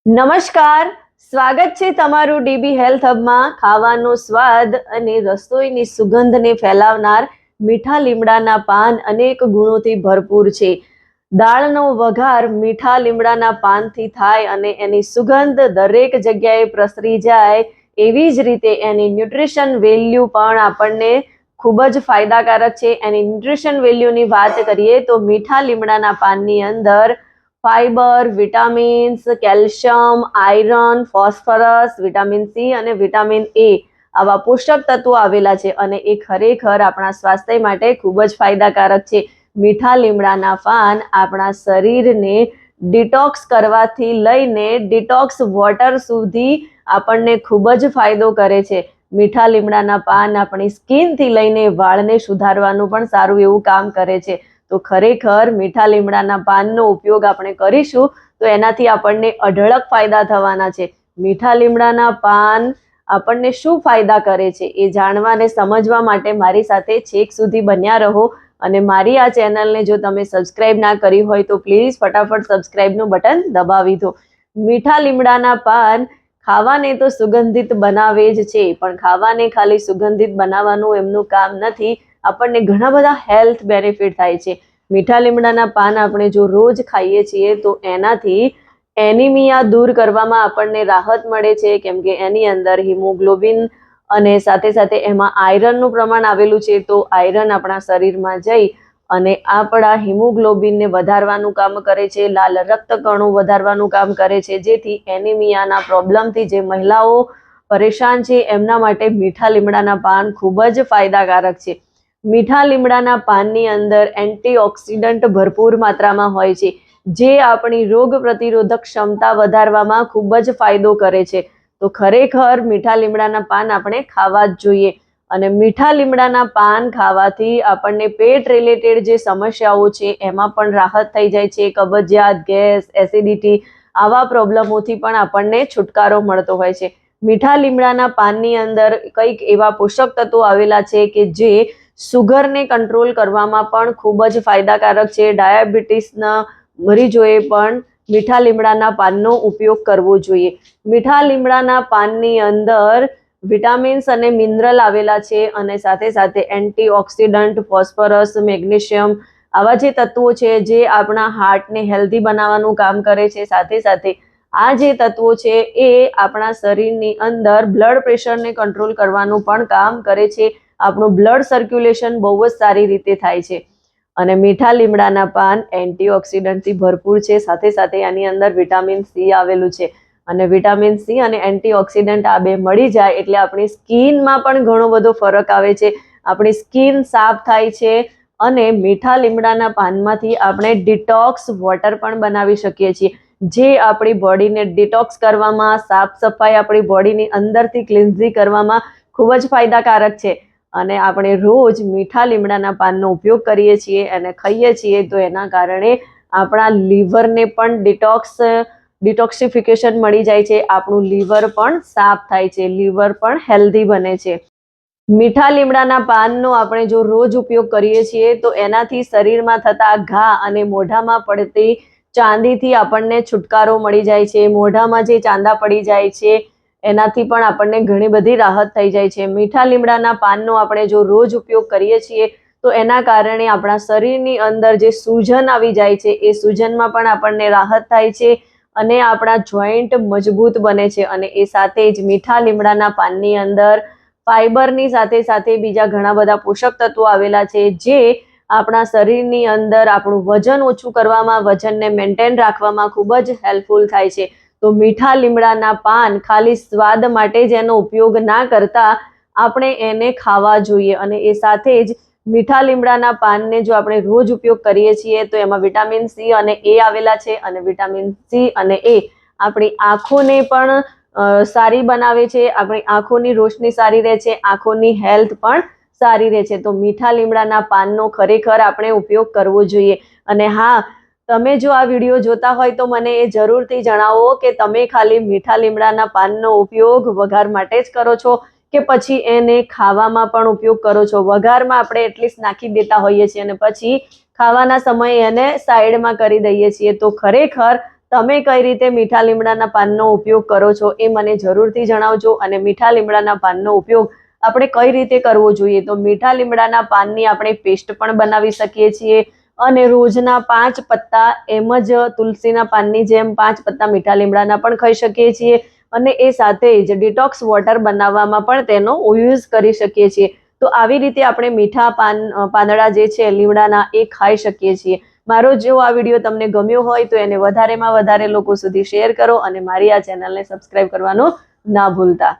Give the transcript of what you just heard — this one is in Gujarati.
નમસ્કાર, સ્વાગત છે તમારું ડીબી હેલ્થ હબમાં. ખાવાનો સ્વાદ અને રસોઈની સુગંધને ફેલાવનાર મીઠા લીમડાના પાન અનેક ગુણોથી ભરપૂર છે. દાળનો વઘાર મીઠા લીમડાના પાનથી થાય અને એની સુગંધ દરેક જગ્યાએ પ્રસરી જાય, એવી જ રીતે એની ન્યુટ્રિશન વેલ્યુ પણ આપણને ખૂબ જ ફાયદાકારક છે. એની ન્યુટ્રિશન વેલ્યુની વાત કરીએ તો મીઠા લીમડાના પાનની અંદર fibre, vitamins, calcium, iron, phosphorus, vitamin C અને વિટામિન એ આવા પોષક તત્વો આવેલા છે અને એ ખરેખર આપણા સ્વાસ્થ્ય માટે ખૂબ જ ફાયદાકારક છે. મીઠા લીમડાના પાન આપણા શરીરને ડિટોક્સ કરવાથી લઈને ડિટોક્સ વોટર સુધી આપણને ખૂબ જ ફાયદો કરે છે. મીઠા લીમડાના પાન આપણી સ્કિનથી લઈને વાળને સુધારવાનું પણ સારું એવું કામ કરે છે. તો ખરેખર મીઠા લીમડાના પાનનો ઉપયોગ આપણે કરીશું તો એનાથી આપણને અઢળક ફાયદા થવાના છે. મીઠા લીમડાના પાન આપણને શું ફાયદા કરે છે એ જાણવા અને સમજવા માટે મારી સાથે છેક સુધી બન્યા રહો. અને મારી આ ચેનલને જો તમે સબસ્ક્રાઇબ ના કરી હોય તો પ્લીઝ ફટાફટ સબસ્ક્રાઇબનું બટન દબાવી દો. મીઠા લીમડાના પાન ખાવાને તો સુગંધિત બનાવે જ છે, પણ ખાવાને ખાલી સુગંધિત બનાવવાનું એમનું કામ નથી. આપણને ઘણા બધા હેલ્થ બેનિફિટ થાય છે. મીઠા લીમડાના પાન આપણે જો રોજ ખાઈએ છીએ તો એનાથી એનિમિયા દૂર કરવામાં આપણને રાહત મળે છે, કેમ કે એની અંદર હિમોગ્લોબિન અને સાથે સાથે એમાં આયરનનું પ્રમાણ આવેલું છે. તો આયરન આપણા શરીરમાં જઈ અને આપણા હિમોગ્લોબિનને વધારવાનું કામ કરે છે, લાલ રક્તકણો વધારવાનું કામ કરે છે, જેથી એનિમિયાના પ્રોબ્લેમથી જે મહિલાઓ પરેશાન છે એમના માટે મીઠા લીમડાના પાન ખૂબ જ ફાયદાકારક છે. મીઠા લીમડાના પાનની અંદર એન્ટીઓક્સિડન્ટ ભરપૂર માત્રામાં હોય છે, જે આપણી રોગ પ્રતિરોધક ક્ષમતા વધારવામાં ખૂબ જ ફાયદો કરે છે. તો ખરેખર મીઠા લીમડાના પાન આપણે ખાવા જ જોઈએ. અને મીઠા લીમડાના પાન ખાવાથી આપણને પેટ રિલેટેડ જે સમસ્યાઓ છે એમાં પણ રાહત થઈ જાય છે. કબજિયાત, ગેસ, એસિડિટી આવા પ્રોબ્લેમોથી પણ આપણને છુટકારો મળતો હોય છે. મીઠા લીમડાના પાનની અંદર કંઈક એવા પોષક તત્વો આવેલા છે કે જે સુગરને કંટ્રોલ કરવામાં પણ ખૂબ જ ફાયદાકારક છે. ડાયાબિટીસના મરીજોએ પણ મીઠા લીમડાના પાનનો ઉપયોગ કરવો જોઈએ. મીઠા લીમડાના પાનની અંદર વિટામિન્સ અને મિનરલ આવેલા છે અને સાથે સાથે એન્ટીઓક્સિડન્ટ, ફોસ્ફરસ, મેગ્નેશિયમ આવા જે તત્વો છે જે આપણા હાર્ટને હેલ્ધી બનાવવાનું કામ કરે છે. સાથે સાથે આ જે તત્વો છે એ આપણા શરીરની અંદર બ્લડ પ્રેશરને કંટ્રોલ કરવાનું પણ કામ કરે છે. આપણું બ્લડ સર્ક્યુલેશન બહુ જ સારી રીતે થાય છે. અને મીઠા લીમડાના પાન એન્ટીઓક્સિડન્ટથી ભરપૂર છે. સાથે સાથે આની અંદર વિટામિન સી આવેલું છે અને વિટામિન સી અને એન્ટીઓક્સિડન્ટ આ બે મળી જાય એટલે આપણી સ્કિનમાં પણ ઘણો બધો ફરક આવે છે. આપણી સ્કિન સાફ થાય છે અને મીઠા લીમડાના પાનમાંથી આપણે ડિટોક્સ વોટર પણ બનાવી શકીએ છીએ, જે આપણી બોડીને ડિટોક્સ કરવામાં, સાફ સફાઈ આપણી બોડીની અંદરથી ક્લિન્ઝિંગ કરવામાં ખૂબ જ ફાયદાકારક છે. અને આપણે રોજ મીઠા લીમડાના પાનનો ઉપયોગ કરીએ છીએ અને ખાઈએ છીએ તો એના કારણે આપણા લીવરને પણ ડિટોક્સિફિકેશન મળી જાય છે. આપણું લીવર પણ સાફ થાય છે, લીવર પણ હેલ્ધી બને છે. મીઠા લીમડાના પાનનો આપણે જો રોજ ઉપયોગ કરીએ છીએ તો એનાથી શરીરમાં થતા ઘા અને મોઢામાં પડતી ચાંદીથી આપણને છુટકારો મળી જાય છે. મોઢામાં જે ચાંદા પડી જાય છે એનાથી પણ આપણને ઘણી બધી રાહત થઈ જાય છે. મીઠા લીમડાના પાનનો આપણે જો રોજ ઉપયોગ કરીએ છીએ તો એના કારણે આપણા શરીરની અંદર જે સૂજન આવી જાય છે એ સૂજનમાં પણ આપણને રાહત થાય છે અને આપણા જોઈન્ટ મજબૂત બને છે. અને એ સાથે જ મીઠા લીમડાના પાનની અંદર ફાઈબરની સાથે સાથે બીજા ઘણા બધા પોષક તત્વો આવેલા છે, જે આપણા શરીરની અંદર આપણું વજન ઓછું કરવામાં, વજનને મેન્ટેન રાખવામાં ખૂબ જ હેલ્પફુલ થાય છે. તો મીઠા લીમડાના પાન ખાલી સ્વાદ માટે જ એનો ઉપયોગ ના કરતા આપણે એને ખાવા જોઈએ. અને એ સાથે જ મીઠા લીમડાના પાનને જો આપણે રોજ ઉપયોગ કરીએ છીએ તો એમાં વિટામિન સી અને એ આવેલા છે અને વિટામિન સી અને એ આપણી આંખોને પણ સારી બનાવે છે. આપણી આંખોની રોશની સારી રહે છે, આંખોની હેલ્થ પણ સારી રહે છે. તો મીઠા લીમડાના પાનનો ખરેખર આપણે ઉપયોગ કરવો જોઈએ. અને હા, તમે જો આ વિડીયો જોતા હોય તો મને એ જરૂરથી જણાવો કે તમે ખાલી મીઠા લીમડાના પાનનો ઉપયોગ વઘાર માટે જ કરો છો કે પછી એને ખાવામાં પણ ઉપયોગ કરો છો. વઘારમાં આપણે એટલીસ્ટ નાખી દેતા હોઈએ છીએ અને પછી ખાવાના સમયે એને સાઈડમાં કરી દઈએ છીએ. તો ખરેખર તમે કઈ રીતે મીઠા લીમડાના પાનનો ઉપયોગ કરો છો એ મને જરૂરથી જણાવજો. અને મીઠા લીમડાના પાનનો ઉપયોગ આપણે કઈ રીતે કરવો જોઈએ, તો મીઠા લીમડાના પાનની આપણે પેસ્ટ પણ બનાવી શકીએ છીએ અને રોજના 5 પત્તા એમ જ તુલસીના પાનની જેમ 5 પત્તા મીઠા લીમડાના પણ ખાઈ શકીએ છીએ અને એ સાથે જ ડિટોક્સ વોટર બનાવવામાં પણ તેનો યુઝ કરી શકીએ છીએ. તો આવી રીતે આપણે મીઠા પાંદડા જે છે લીમડાના એ ખાઈ શકીએ છીએ. મારો જો આ વિડીયો તમને ગમ્યો હોય તો એને વધારેમાં વધારે લોકો સુધી શેર કરો અને મારી આ ચેનલને સબસ્ક્રાઇબ કરવાનું ના ભૂલતા.